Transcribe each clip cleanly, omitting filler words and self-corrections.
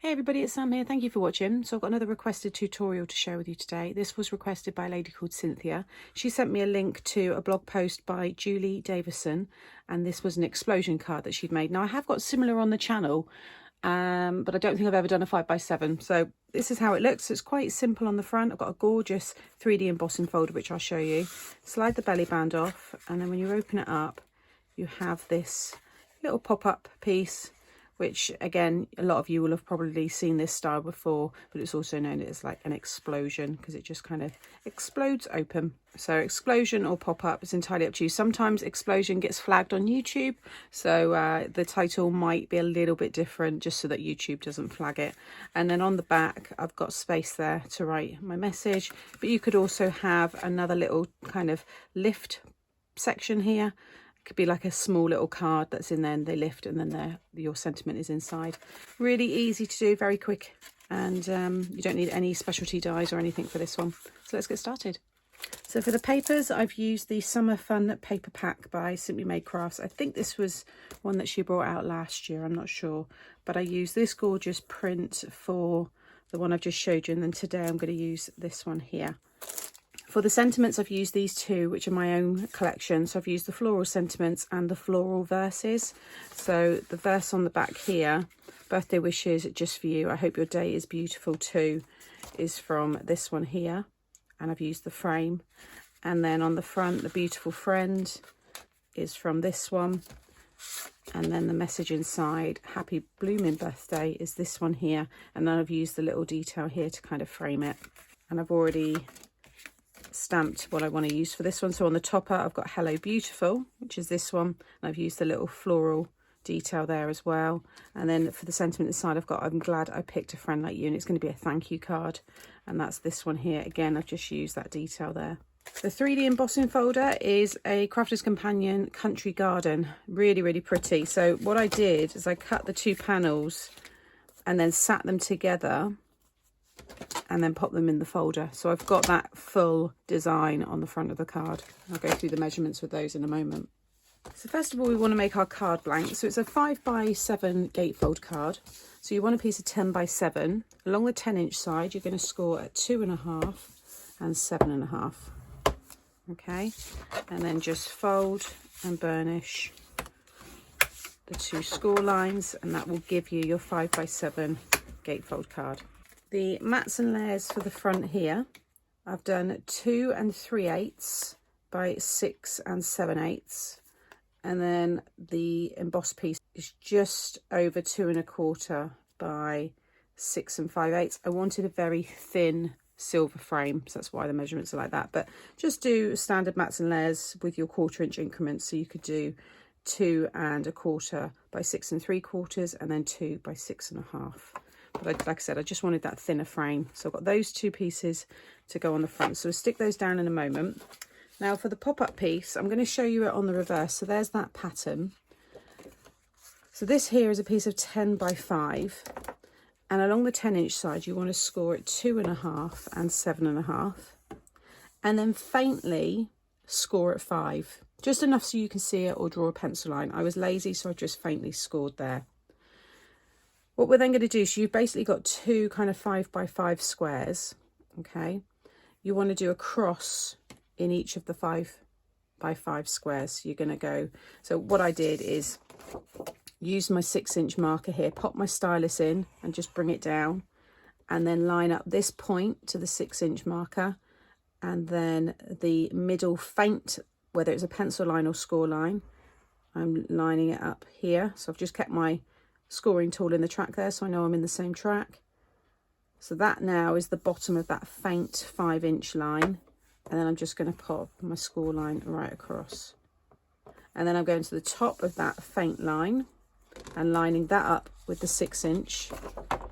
Hey everybody, it's Sam here. Thank you for watching. So I've got another requested tutorial to share with you today. This was requested by a lady called Cynthia. She sent me a link to a blog post by Julie Davison, and this was an explosion card that she'd made. Now I have got similar on the channel, but I don't think I've ever done a 5x7. So this is how it looks. It's quite simple on the front. I've got a gorgeous 3D embossing folder, which I'll show you. Slide the belly band off, and then when you open it up, you have this little pop-up piece, which again, a lot of you will have probably seen this style before, but it's also known as like an explosion because it just kind of explodes open. So explosion or pop-up is entirely up to you. Sometimes explosion gets flagged on YouTube, so the title might be a little bit different just so that YouTube doesn't flag it. And then on the back, I've got space there to write my message, but you could also have another little kind of lift section here. Could be like a small little card that's in there and they lift, and then your sentiment is inside. Really easy to do, very quick, and you don't need any specialty dies or anything for this one. So let's get started. So for the papers, I've used the Summer Fun paper pack by Simply Made Crafts. I think this was one that she brought out last year, I'm not sure, but I used this gorgeous print for the one I've just showed you, and then today I'm going to use this one here. For the sentiments, I've used these two, which are my own collection. So I've used the floral sentiments and the floral verses. So the verse on the back here, birthday wishes just for you, I hope your day is beautiful too, is from this one here. And I've used the frame. And then on the front, the beautiful friend is from this one. And then the message inside, happy blooming birthday, is this one here. And then I've used the little detail here to kind of frame it. And I've already stamped what I want to use for this one. So on the topper, I've got Hello Beautiful, which is this one, and I've used the little floral detail there as well. And then for the sentiment inside, I've got I'm glad I picked a friend like you, and it's going to be a thank you card, and that's this one here. Again, I've just used that detail there. The 3D embossing folder is a Crafter's Companion Country Garden. Really pretty. So what I did is I cut the two panels and then sat them together and then pop them in the folder. So I've got that full design on the front of the card. I'll go through the measurements with those in a moment. So first of all, we want to make our card blank. So it's a 5x7 gatefold card. So you want a piece of 10x7. Along the 10-inch side, you're going to score at 2.5 and 7.5. Okay, and then just fold and burnish the two score lines, and that will give you your 5x7 gatefold card. The mats and layers for the front here, I've done 2 3/8 by 6 7/8, and then the embossed piece is just over 2 1/4 by 6 5/8. I wanted a very thin silver frame, so that's why the measurements are like that. But just do standard mats and layers with your 1/4 inch increments. So you could do 2 1/4 by 6 3/4, and then 2 by 6 1/2. But like I said, I just wanted that thinner frame. So I've got those two pieces to go on the front. So we'll stick those down in a moment. Now for the pop-up piece, I'm going to show you it on the reverse. So there's that pattern. So this here is a piece of 10x5. And along the 10-inch side, you want to score at 2.5 and 7.5. And then faintly score at 5. Just enough so you can see it or draw a pencil line. I was lazy, so I just faintly scored there. What we're then going to do, so you've basically got two kind of 5x5 squares, okay? You want to do a cross in each of the 5x5 squares. So you're going to go, so what I did is use my 6-inch marker here, pop my stylus in and just bring it down, and then line up this point to the 6-inch marker, and then the middle faint, whether it's a pencil line or score line, I'm lining it up here. So I've just kept my scoring tool in the track there, so I know I'm in the same track. So that now is the bottom of that faint 5-inch line, and then I'm just going to pop my score line right across, and then I'm going to the top of that faint line and lining that up with the 6-inch.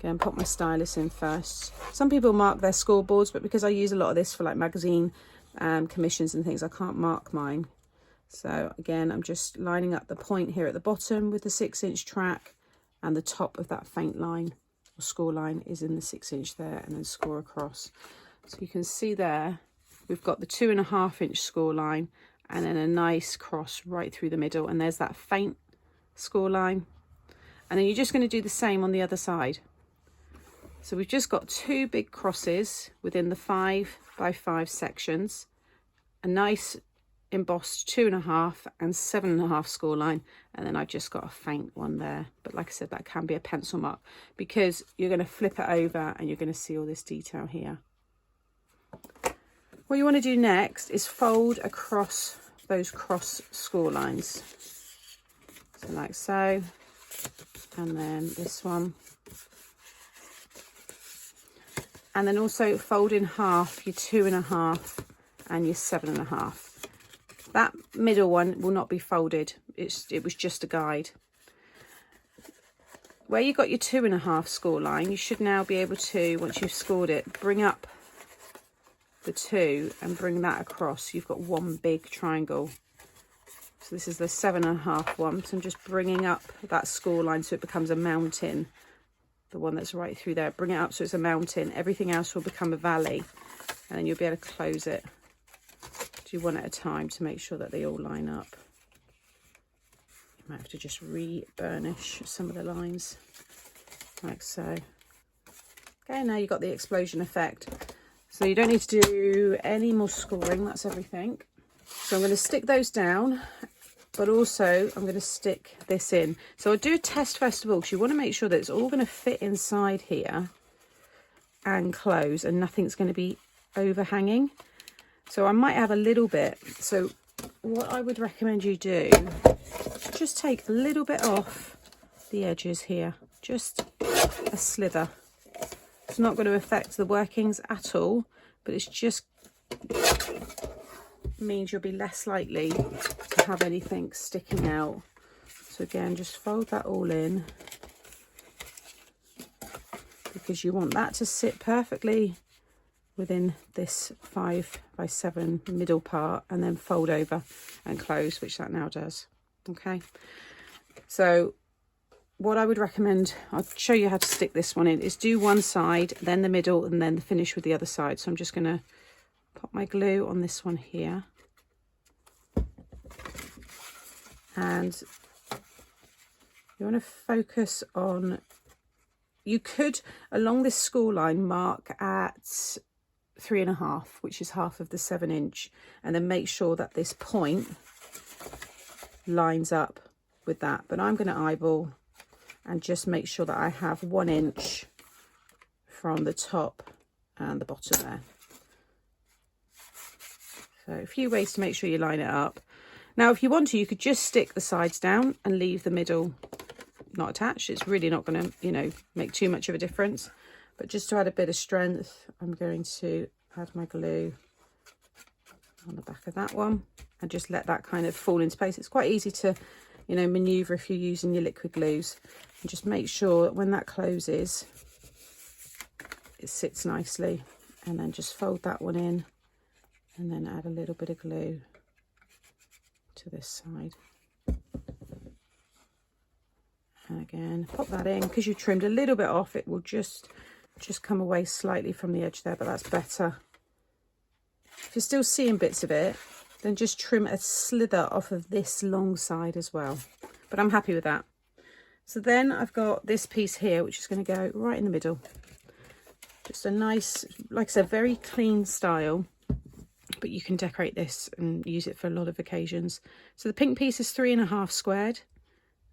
Again, pop my stylus in first. Some people mark their scoreboards, but because I use a lot of this for like magazine commissions and things, I can't mark mine. So again, I'm just lining up the point here at the bottom with the 6-inch track, and the top of that faint line or score line is in the 6-inch there, and then score across. So you can see there, we've got the 2.5-inch score line, and then a nice cross right through the middle, and there's that faint score line. And then you're just going to do the same on the other side. So we've just got 2 big crosses within the 5 by 5 sections, a nice embossed 2.5 and 7.5 score line, and then I've just got a faint one there, but like I said, that can be a pencil mark because you're going to flip it over and you're going to see all this detail here. What you want to do next is fold across those cross score lines, so like so, and then this one, and then also fold in half your 2.5 and your 7.5. That middle one will not be folded. It was just a guide. Where you got your 2.5 score line, you should now be able to, once you've scored it, bring up the 2 and bring that across. You've got one big triangle. So this is the 7.5 one. So I'm just bringing up that score line so it becomes a mountain. The one that's right through there. Bring it up so it's a mountain. Everything else will become a valley. And then you'll be able to close it. Do one at a time to make sure that they all line up. You might have to just re-burnish some of the lines, like so. Okay, now you've got the explosion effect. So you don't need to do any more scoring, that's everything. So I'm going to stick those down, but also I'm going to stick this in. So I'll do a test first of all, because you want to make sure that it's all going to fit inside here and close, and nothing's going to be overhanging. So I might have a little bit. So what I would recommend you do, just take a little bit off the edges here, just a slither. It's not going to affect the workings at all, but it's just means you'll be less likely to have anything sticking out. So again, just fold that all in, because you want that to sit perfectly within this 5 by 7 middle part, and then fold over and close, which that now does. Okay, so what I would recommend, I'll show you how to stick this one in, is do one side, then the middle, and then finish with the other side. So I'm just going to pop my glue on this one here, and you want to focus on, you could along this score line mark at 3.5, which is half of the 7-inch, and then make sure that this point lines up with that. But I'm going to eyeball and just make sure that I have 1 inch from the top and the bottom there. So a few ways to make sure you line it up. Now if you want to, you could just stick the sides down and leave the middle not attached. It's really not going to, you know, make too much of a difference. But just to add a bit of strength, I'm going to add my glue on the back of that one and just let that kind of fall into place. It's quite easy to, you know, maneuver if you're using your liquid glues. And just make sure that when that closes, it sits nicely. And then just fold that one in and then add a little bit of glue to this side. And again, pop that in. Because you trimmed a little bit off, it will just come away slightly from the edge there, but that's better. If you're still seeing bits of it, then just trim a slither off of this long side as well. But I'm happy with that. So then I've got this piece here, which is going to go right in the middle. Just a nice, like I said, very clean style, but you can decorate this and use it for a lot of occasions. So the pink piece is 3.5 squared.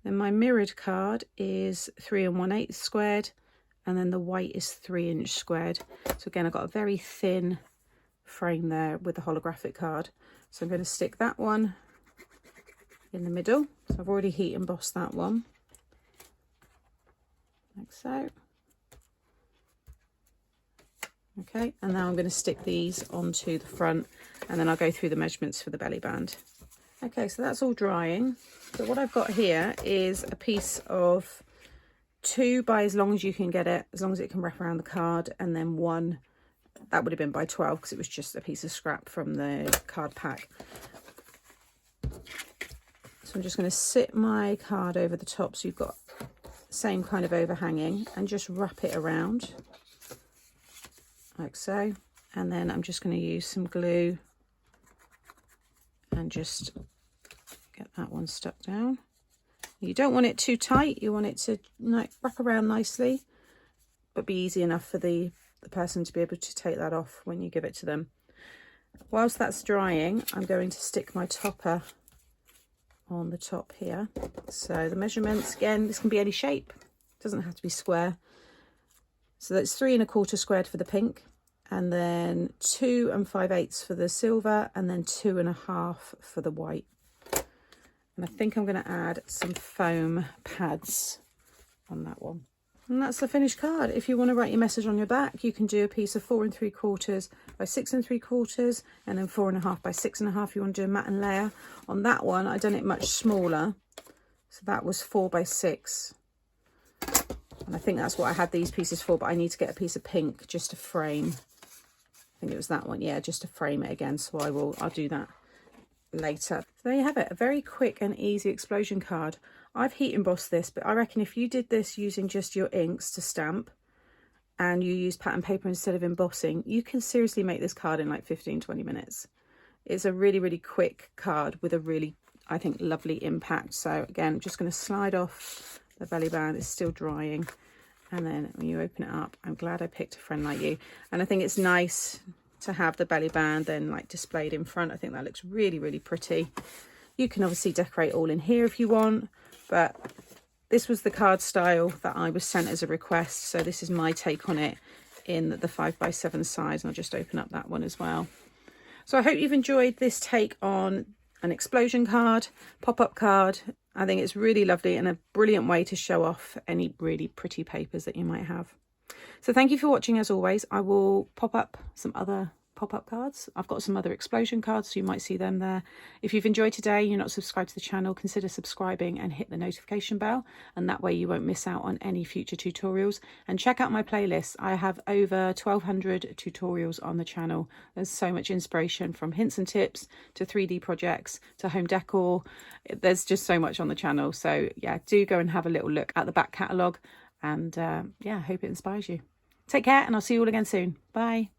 Then my mirrored card is 3 1/8 squared. And then the white is 3-inch squared. So again, I've got a very thin frame there with the holographic card. So I'm going to stick that one in the middle. So I've already heat embossed that one, like so. Okay, and now I'm going to stick these onto the front, and then I'll go through the measurements for the belly band. Okay, so that's all drying. So what I've got here is a piece of 2 by as long as you can get it, as long as it can wrap around the card, and then 1 that would have been by 12 because it was just a piece of scrap from the card pack. So I'm just going to sit my card over the top so you've got the same kind of overhanging, and just wrap it around like so. And then I'm just going to use some glue and just get that one stuck down. You don't want it too tight, you want it to wrap around nicely, but be easy enough for the person to be able to take that off when you give it to them. Whilst that's drying, I'm going to stick my topper on the top here. So the measurements, again, this can be any shape, it doesn't have to be square. So that's 3 1/4 squared for the pink, and then 2 5/8 for the silver, and then 2 1/2 for the white. And I think I'm going to add some foam pads on that one. And that's the finished card. If you want to write your message on your back, you can do a piece of 4 3/4 by 6 3/4, and then 4 1/2 by 6 1/2 if you want to do a mat and layer. On that one, I've done it much smaller. So that was 4 by 6. And I think that's what I had these pieces for, but I need to get a piece of pink just to frame. I think it was that one, yeah, just to frame it again. So I'll do that later. So there you have it, a very quick and easy explosion card. I've heat embossed this, but I reckon if you did this using just your inks to stamp and you use pattern paper instead of embossing, you can seriously make this card in like 15-20 minutes. It's a really, really quick card with a really, I think, lovely impact. So again, I'm just going to slide off the belly band. It's still drying, and then when you open it up, I'm glad I picked a friend like you. And I think it's nice to have the belly band then like displayed in front. I think that looks really, really pretty. You can obviously decorate all in here if you want, but this was the card style that I was sent as a request, so this is my take on it in the 5 by 7 size. And I'll just open up that one as well. So I hope you've enjoyed this take on an explosion card, pop-up card. I think it's really lovely and a brilliant way to show off any really pretty papers that you might have. So thank you for watching. As always, I will pop up some other pop-up cards. I've got some other explosion cards, so you might see them there. If you've enjoyed today, you're not subscribed to the channel, consider subscribing and hit the notification bell, and that way you won't miss out on any future tutorials. And check out my playlist. I have over 1,200 tutorials on the channel. There's so much inspiration, from hints and tips to 3D projects to home decor. There's just so much on the channel. So yeah, do go and have a little look at the back catalogue, and yeah, I hope it inspires you. Take care, and I'll see you all again soon. Bye.